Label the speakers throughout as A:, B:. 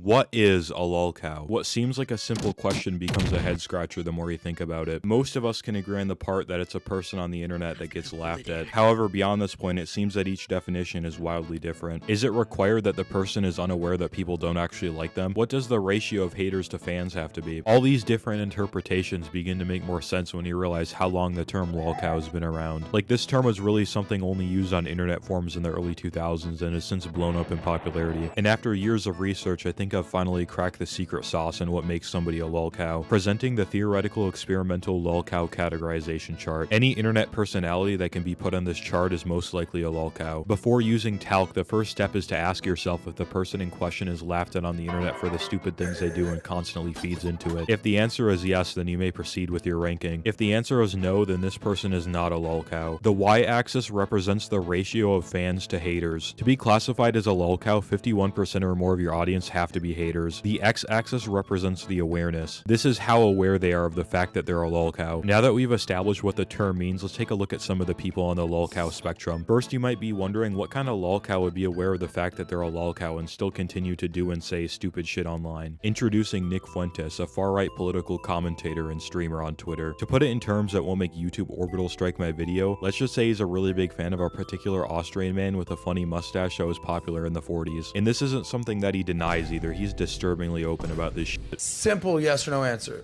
A: What is a lolcow? What seems like a simple question becomes a head scratcher the more you think about it. Most of us can agree on the part that it's a person on the internet that gets laughed at. However, beyond this point, it seems that each definition is wildly different. Is it required that the person is unaware that people don't actually like them? What does the ratio of haters to fans have to be? All these different interpretations begin to make more sense when you realize how long the term lolcow has been around. Like, this term was really something only used on internet forums in the early 2000s and has since blown up in popularity. And after years of research, I think I've finally cracked the secret sauce in what makes somebody a lolcow, presenting the theoretical experimental lolcow categorization chart. Any internet personality that can be put on this chart is most likely a lolcow. Before using talc, the first step is to ask yourself if the person in question is laughed at on the internet for the stupid things they do and constantly feeds into it. If the answer is yes, then you may proceed with your ranking. If the answer is no, then this person is not a lolcow. The y-axis represents the ratio of fans to haters. To be classified as a lolcow, 51% or more of your audience have to be haters. The x-axis represents the awareness. This is how aware they are of the fact that they're a lolcow. Now that we've established what the term means, let's take a look at some of the people on the lolcow spectrum. First, you might be wondering what kind of lolcow would be aware of the fact that they're a lolcow and still continue to do and say stupid shit online. Introducing Nick Fuentes, a far-right political commentator and streamer on Twitter. To put it in terms that won't make YouTube orbital strike my video, let's just say he's a really big fan of a particular Austrian man with a funny mustache that was popular in the 40s. And this isn't something that he denies either, he's disturbingly open about this shit.
B: Simple yes or no answer.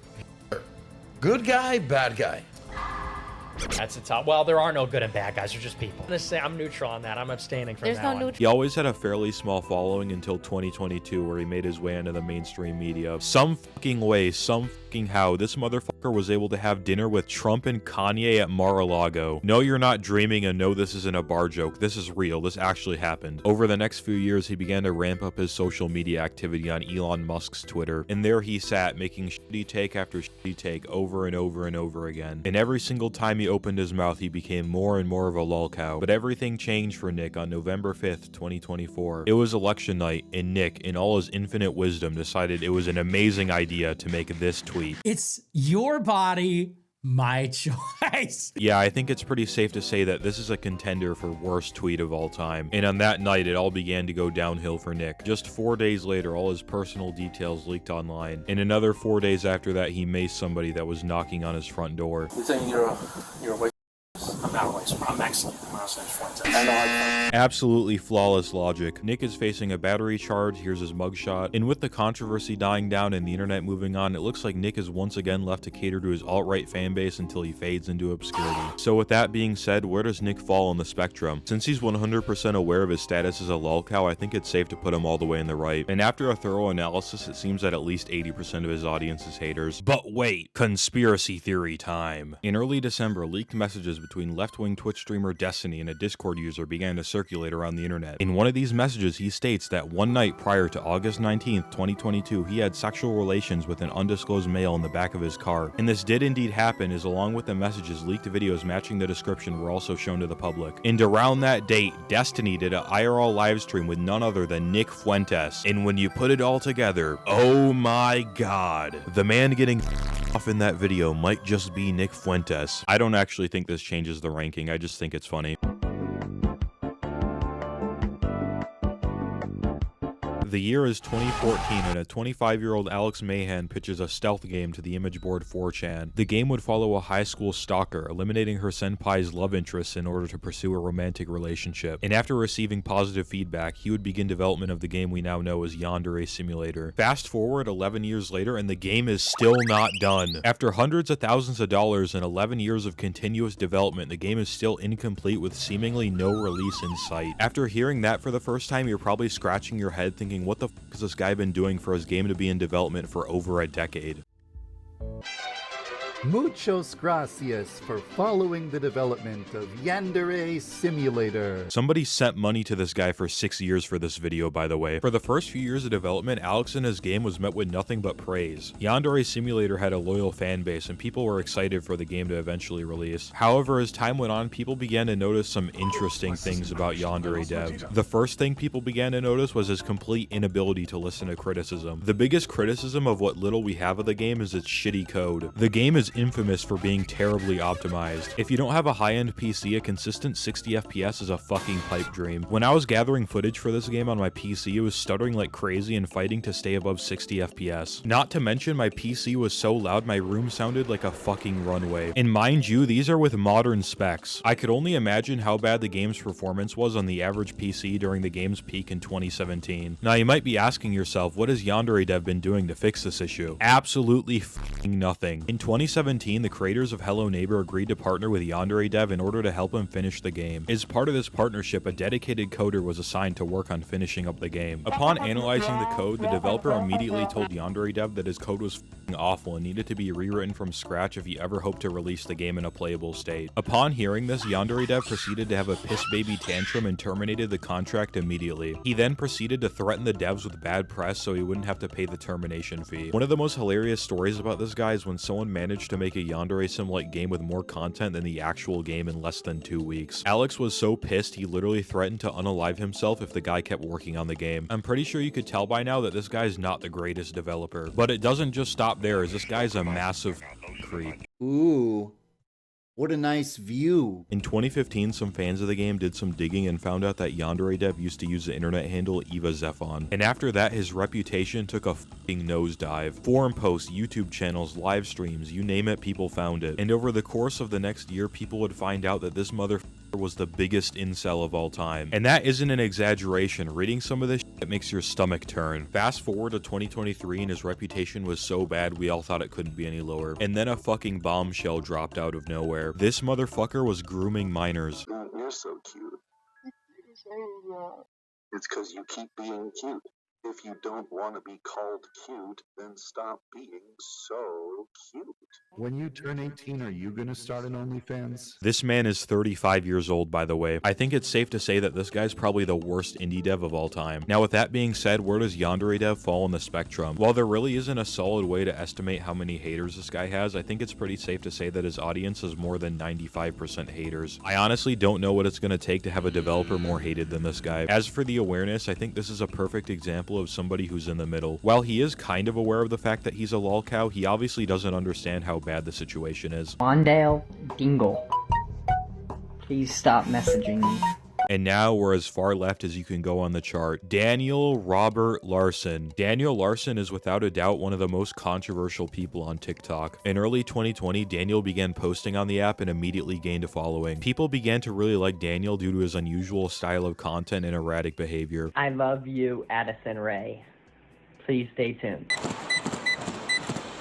B: Good guy, bad guy.
C: That's a top. Well, there are no good and bad guys. They're just people. I'm gonna say I'm neutral on that. I'm abstaining from that one.
A: He always had a fairly small following until 2022, where he made his way into the mainstream media. Some fucking way, some fucking how, this motherfucker was able to have dinner with Trump and Kanye at Mar-a-Lago. No, you're not dreaming, and no, this isn't a bar joke. This is real. This actually happened. Over the next few years, he began to ramp up his social media activity on Elon Musk's Twitter, and there he sat, making shitty take after shitty take over and over and over again. And every single time he opened his mouth, he became more and more of a lolcow. But everything changed for Nick on November 5th, 2024. It was election night, and Nick, in all his infinite wisdom, decided it was an amazing idea to make this tweet.
D: It's your body, my choice.
A: Yeah, I think it's pretty safe to say that this is a contender for worst tweet of all time. And on that night, it all began to go downhill for Nick. Just 4 days later, all his personal details leaked online. And another 4 days after that, he maced somebody that was knocking on his front door.
E: You're saying you're a white. I'm not white. I'm Mexican. I'm also Fuentes.
A: Absolutely flawless logic. Nick is facing a battery charge, here's his mugshot, and with the controversy dying down and the internet moving on, it looks like Nick is once again left to cater to his alt-right fanbase until he fades into obscurity. So with that being said, where does Nick fall on the spectrum? Since he's 100% aware of his status as a lolcow, I think it's safe to put him all the way in the right. And after a thorough analysis, it seems that at least 80% of his audience is haters. But wait, conspiracy theory time. In early December, leaked messages between left-wing Twitch streamer Destiny and a Discord user began to circulate around the internet. In one of these messages, he states that one night prior to August 19th, 2022, he had sexual relations with an undisclosed male in the back of his car. And this did indeed happen, as along with the messages, leaked videos matching the description were also shown to the public. And around that date, Destiny did an IRL livestream with none other than Nick Fuentes. And when you put it all together, oh my god, the man getting off in that video might just be Nick Fuentes. I don't actually think this changes the ranking, I just think it's funny. The year is 2014, and a 25-year-old Alex Mahan pitches a stealth game to the image board 4chan. The game would follow a high school stalker, eliminating her senpai's love interests in order to pursue a romantic relationship. And after receiving positive feedback, he would begin development of the game we now know as Yandere Simulator. Fast forward 11 years later, and the game is still not done. After hundreds of thousands of dollars and 11 years of continuous development, the game is still incomplete with seemingly no release in sight. After hearing that for the first time, you're probably scratching your head thinking, what the f has this guy been doing for his game to be in development for over a decade?
F: Muchos gracias for following the development of Yandere Simulator.
A: Somebody sent money to this guy for 6 years for this video, by the way. For the first few years of development, Alex and his game was met with nothing but praise. Yandere Simulator had a loyal fan base, and people were excited for the game to eventually release. However, as time went on, people began to notice some interesting things about Yanderedev. The first thing people began to notice was his complete inability to listen to criticism. The biggest criticism of what little we have of the game is its shitty code. The game is was infamous for being terribly optimized. If you don't have a high-end PC, a consistent 60 FPS is a fucking pipe dream. When I was gathering footage for this game on my PC, it was stuttering like crazy and fighting to stay above 60 FPS. Not to mention, my PC was so loud my room sounded like a fucking runway. And mind you, these are with modern specs. I could only imagine how bad the game's performance was on the average PC during the game's peak in 2017. Now you might be asking yourself, what has Yanderedev been doing to fix this issue? Absolutely fucking nothing. In 2017, the creators of Hello Neighbor agreed to partner with Yanderedev in order to help him finish the game. As part of this partnership, a dedicated coder was assigned to work on finishing up the game. Upon analyzing the code, the developer immediately told Yanderedev that his code was fucking awful and needed to be rewritten from scratch if he ever hoped to release the game in a playable state. Upon hearing this, Yanderedev proceeded to have a piss baby tantrum and terminated the contract immediately. He then proceeded to threaten the devs with bad press so he wouldn't have to pay the termination fee. One of the most hilarious stories about this guy is when someone managed to make a Yandere Sim-like game with more content than the actual game in less than 2 weeks. Alex was so pissed he literally threatened to unalive himself if the guy kept working on the game. I'm pretty sure you could tell by now that this guy's not the greatest developer. But it doesn't just stop there, as this guy's a massive creep.
F: Ooh. What a nice view.
A: In 2015, some fans of the game did some digging and found out that Yanderedev used to use the internet handle EvaZephon. And after that, his reputation took a fucking nosedive. Forum posts, YouTube channels, live streams, you name it, people found it. And over the course of the next year, people would find out that this motherfucker was the biggest incel of all time. And that isn't an exaggeration. Reading some of this shit makes your stomach turn. Fast forward to 2023 and his reputation was so bad we all thought it couldn't be any lower. And then a fucking bombshell dropped out of nowhere. This motherfucker was grooming minors.
G: You're so cute. It's because you keep being cute. If you don't want to be called cute, then stop being so cute.
F: When you turn 18, are you gonna start an OnlyFans?
A: This man is 35 years old, by the way. I think it's safe to say that this guy's probably the worst indie dev of all time. Now, with that being said, where does Yanderedev fall in the spectrum? While there really isn't a solid way to estimate how many haters this guy has, I think it's pretty safe to say that his audience is more than 95% haters. I honestly don't know what it's going to take to have a developer more hated than this guy. As for the awareness, I think this is a perfect example of somebody who's in the middle. While he is kind of aware of the fact that he's a lolcow, he obviously doesn't understand how bad the situation is.
H: Mondale Dingle. Please stop messaging me.
A: And now we're as far left as you can go on the chart. Daniel Robert Larson. Daniel Larson is without a doubt one of the most controversial people on TikTok. In early 2020, Daniel began posting on the app and immediately gained a following. People began to really like Daniel due to his unusual style of content and erratic behavior.
H: I love you, Addison Rae. Please stay tuned.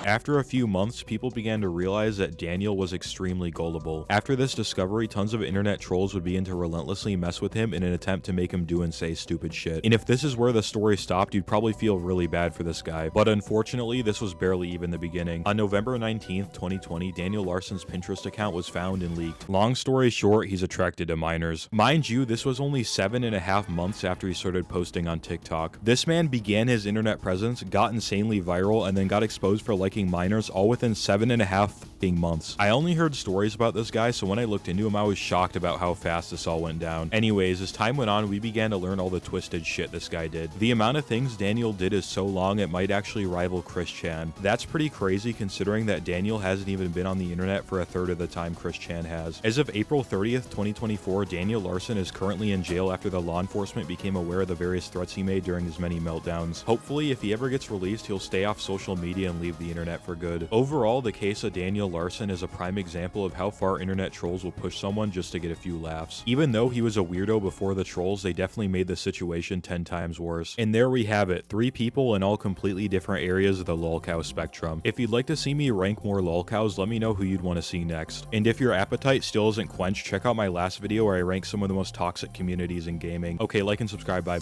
A: After a few months, people began to realize that Daniel was extremely gullible. After this discovery, tons of internet trolls would begin to relentlessly mess with him in an attempt to make him do and say stupid shit. And if this is where the story stopped, you'd probably feel really bad for this guy. But unfortunately, this was barely even the beginning. On November 19th, 2020, Daniel Larson's Pinterest account was found and leaked. Long story short, he's attracted to minors. Mind you, this was only 7.5 months after he started posting on TikTok. This man began his internet presence, got insanely viral, and then got exposed for liking minors all within 7.5 months. I only heard stories about this guy, so when I looked into him, I was shocked about how fast this all went down. Anyways, as time went on, we began to learn all the twisted shit this guy did. The amount of things Daniel did is so long, it might actually rival Chris Chan. That's pretty crazy considering that Daniel hasn't even been on the internet for a third of the time Chris Chan has. As of April 30th, 2024, Daniel Larson is currently in jail after the law enforcement became aware of the various threats he made during his many meltdowns. Hopefully, if he ever gets released, he'll stay off social media and leave the internet for good. Overall, the case of Daniel Larson is a prime example of how far internet trolls will push someone just to get a few laughs. Even though he was a weirdo before the trolls, they definitely made the situation 10 times worse. And there we have it, 3 people in all completely different areas of the lolcow spectrum. If you'd like to see me rank more lolcows, let me know who you'd want to see next. And if your appetite still isn't quenched, check out my last video where I rank some of the most toxic communities in gaming. Okay, like and subscribe, bye.